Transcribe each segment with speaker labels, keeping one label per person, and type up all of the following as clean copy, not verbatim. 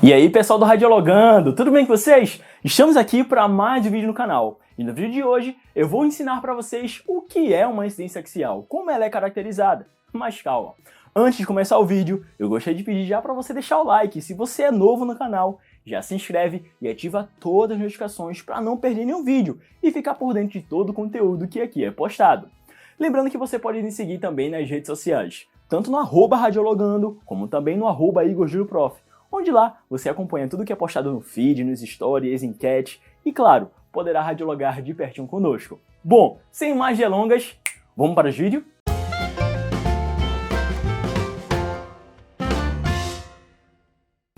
Speaker 1: E aí pessoal do Radiologando, tudo bem com vocês? Estamos aqui para mais um vídeo no canal. E no vídeo de hoje eu vou ensinar para vocês o que é uma incidência axial, como ela é caracterizada. Mas calma, antes de começar o vídeo, eu gostaria de pedir já para você deixar o like. Se você é novo no canal, já se inscreve e ativa todas as notificações para não perder nenhum vídeo e ficar por dentro de todo o conteúdo que aqui é postado. Lembrando que você pode me seguir também nas redes sociais, tanto no @radiologando, como também no @igorjuroprof. Onde lá você acompanha tudo que é postado no feed, nos stories, enquete e, claro, poderá radiologar de pertinho conosco. Bom, sem mais delongas, vamos para o vídeo?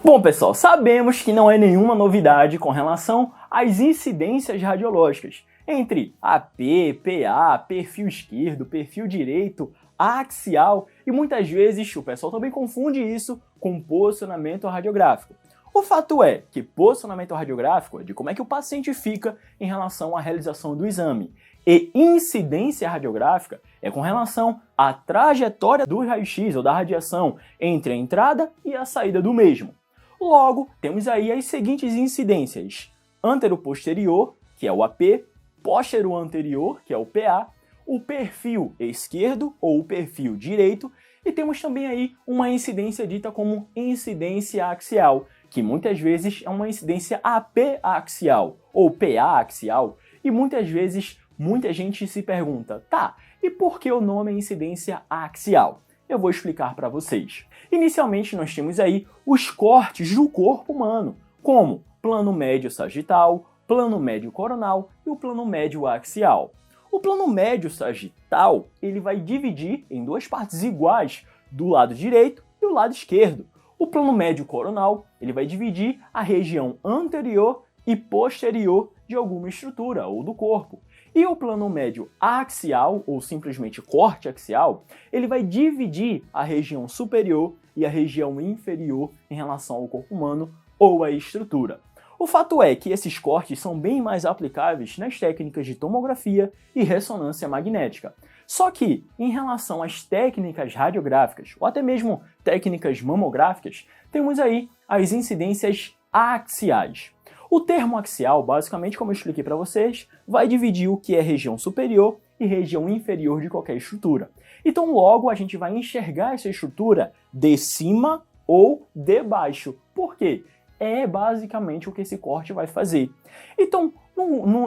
Speaker 1: Bom, pessoal, sabemos que não é nenhuma novidade com relação às incidências radiológicas entre AP, PA, perfil esquerdo, perfil direito, axial e muitas vezes o pessoal também confunde isso com posicionamento radiográfico. O fato é que posicionamento radiográfico é de como é que o paciente fica em relação à realização do exame e incidência radiográfica é com relação à trajetória do raio-x ou da radiação entre a entrada e a saída do mesmo. Logo, temos aí as seguintes incidências: antero-posterior, que é o AP, póstero-anterior, que é o PA, o perfil esquerdo ou o perfil direito, e temos também aí uma incidência dita como incidência axial, que muitas vezes é uma incidência AP axial ou PA axial, e muitas vezes muita gente se pergunta, tá, e por que o nome é incidência axial? Eu vou explicar para vocês. Inicialmente nós temos aí os cortes do corpo humano, como plano médio sagital, plano médio coronal e o plano médio axial. O plano médio sagital ele vai dividir em duas partes iguais, do lado direito e o lado esquerdo. O plano médio coronal ele vai dividir a região anterior e posterior de alguma estrutura ou do corpo. E o plano médio axial, ou simplesmente corte axial, ele vai dividir a região superior e a região inferior em relação ao corpo humano ou à estrutura. O fato é que esses cortes são bem mais aplicáveis nas técnicas de tomografia e ressonância magnética. Só que, em relação às técnicas radiográficas, ou até mesmo técnicas mamográficas, temos aí as incidências axiais. O termo axial, basicamente, como eu expliquei para vocês, vai dividir o que é região superior e região inferior de qualquer estrutura. Então, logo, a gente vai enxergar essa estrutura de cima ou de baixo. Por quê? É basicamente o que esse corte vai fazer. Então,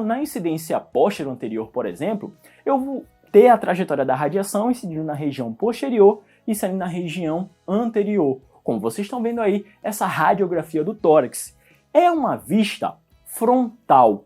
Speaker 1: na incidência póstero-anterior, por exemplo, eu vou ter a trajetória da radiação incidindo na região posterior e saindo na região anterior. Como vocês estão vendo aí, essa radiografia do tórax é uma vista frontal.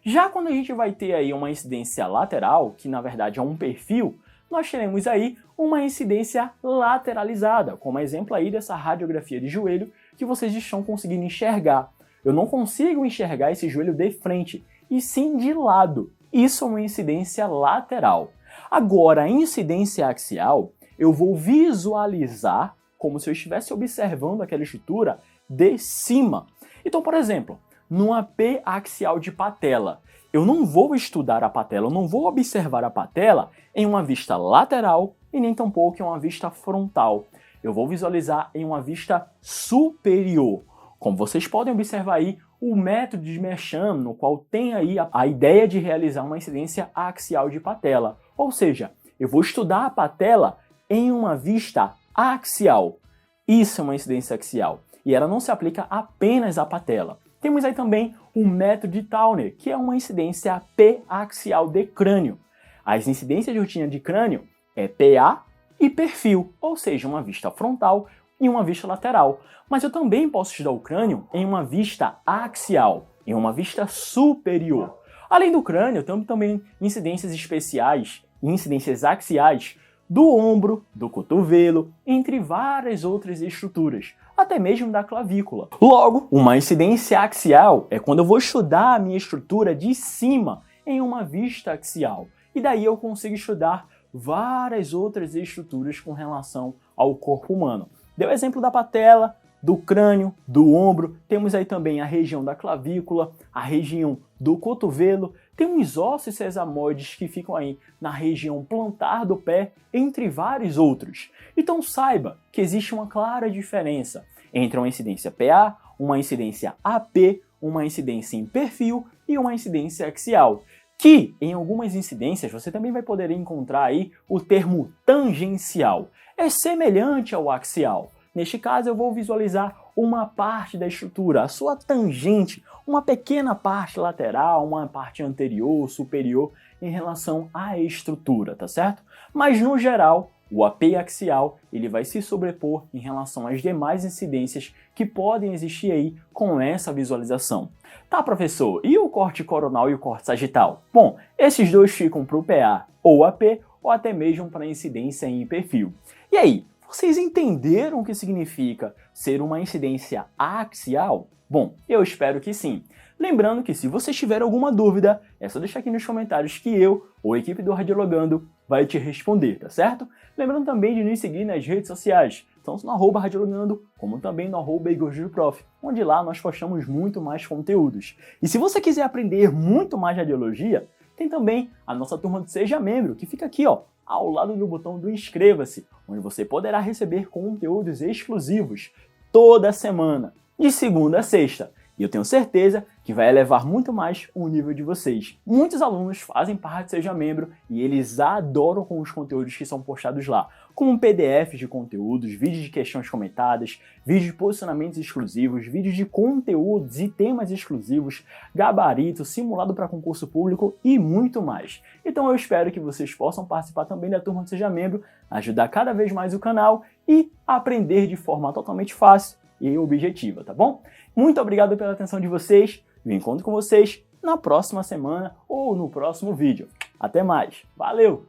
Speaker 1: Já quando a gente vai ter aí uma incidência lateral, que na verdade é um perfil, nós teremos aí uma incidência lateralizada, como exemplo aí dessa radiografia de joelho que vocês estão conseguindo enxergar. Eu não consigo enxergar esse joelho de frente, e sim de lado. Isso é uma incidência lateral. Agora, a incidência axial, eu vou visualizar como se eu estivesse observando aquela estrutura de cima. Então, por exemplo, numa AP axial de patela, eu não vou estudar a patela, eu não vou observar a patela em uma vista lateral e nem tampouco em uma vista frontal. Eu vou visualizar em uma vista superior. Como vocês podem observar aí, o método de Mersham, no qual tem aí a ideia de realizar uma incidência axial de patela. Ou seja, eu vou estudar a patela em uma vista axial. Isso é uma incidência axial. E ela não se aplica apenas à patela. Temos aí também o método de Towner, que é uma incidência P-axial de crânio. As incidências de rotina de crânio é PA e perfil, ou seja, uma vista frontal e uma vista lateral. Mas eu também posso estudar o crânio em uma vista axial, em uma vista superior. Além do crânio, temos também incidências especiais e incidências axiais do ombro, do cotovelo, entre várias outras estruturas, até mesmo da clavícula. Logo, uma incidência axial é quando eu vou estudar a minha estrutura de cima em uma vista axial. E daí eu consigo estudar várias outras estruturas com relação ao corpo humano. Deu o exemplo da patela, do crânio, do ombro, temos aí também a região da clavícula, a região do cotovelo, tem uns ossos sesamoides que ficam aí na região plantar do pé, entre vários outros. Então saiba que existe uma clara diferença entre uma incidência PA, uma incidência AP, uma incidência em perfil e uma incidência axial. Que em algumas incidências você também vai poder encontrar aí o termo tangencial. É semelhante ao axial. Neste caso eu vou visualizar uma parte da estrutura, a sua tangente, uma pequena parte lateral, uma parte anterior, superior em relação à estrutura, tá certo? Mas no geral, o AP axial ele vai se sobrepor em relação às demais incidências que podem existir aí com essa visualização. Tá, professor, e o corte coronal e o corte sagital? Bom, esses dois ficam para o PA ou AP ou até mesmo para incidência em perfil. E aí, vocês entenderam o que significa ser uma incidência axial? Bom, eu espero que sim. Lembrando que se vocês tiverem alguma dúvida, é só deixar aqui nos comentários que eu ou a equipe do Radiologando vai te responder, tá certo? Lembrando também de nos seguir nas redes sociais, tanto no @Radiologando, como também no @IgorJúlioProf, onde lá nós postamos muito mais conteúdos. E se você quiser aprender muito mais de radiologia, tem também a nossa turma do Seja Membro, que fica aqui, ó, ao lado do botão do inscreva-se, onde você poderá receber conteúdos exclusivos toda semana, de segunda a sexta. E eu tenho certeza que vai elevar muito mais o nível de vocês. Muitos alunos fazem parte do Seja Membro e eles adoram com os conteúdos que são postados lá, como PDFs de conteúdos, vídeos de questões comentadas, vídeos de posicionamentos exclusivos, vídeos de conteúdos e temas exclusivos, gabarito, simulado para concurso público e muito mais. Então eu espero que vocês possam participar também da turma do Seja Membro, ajudar cada vez mais o canal e aprender de forma totalmente fácil e objetiva, tá bom? Muito obrigado pela atenção de vocês, eu encontro com vocês na próxima semana ou no próximo vídeo. Até mais, valeu!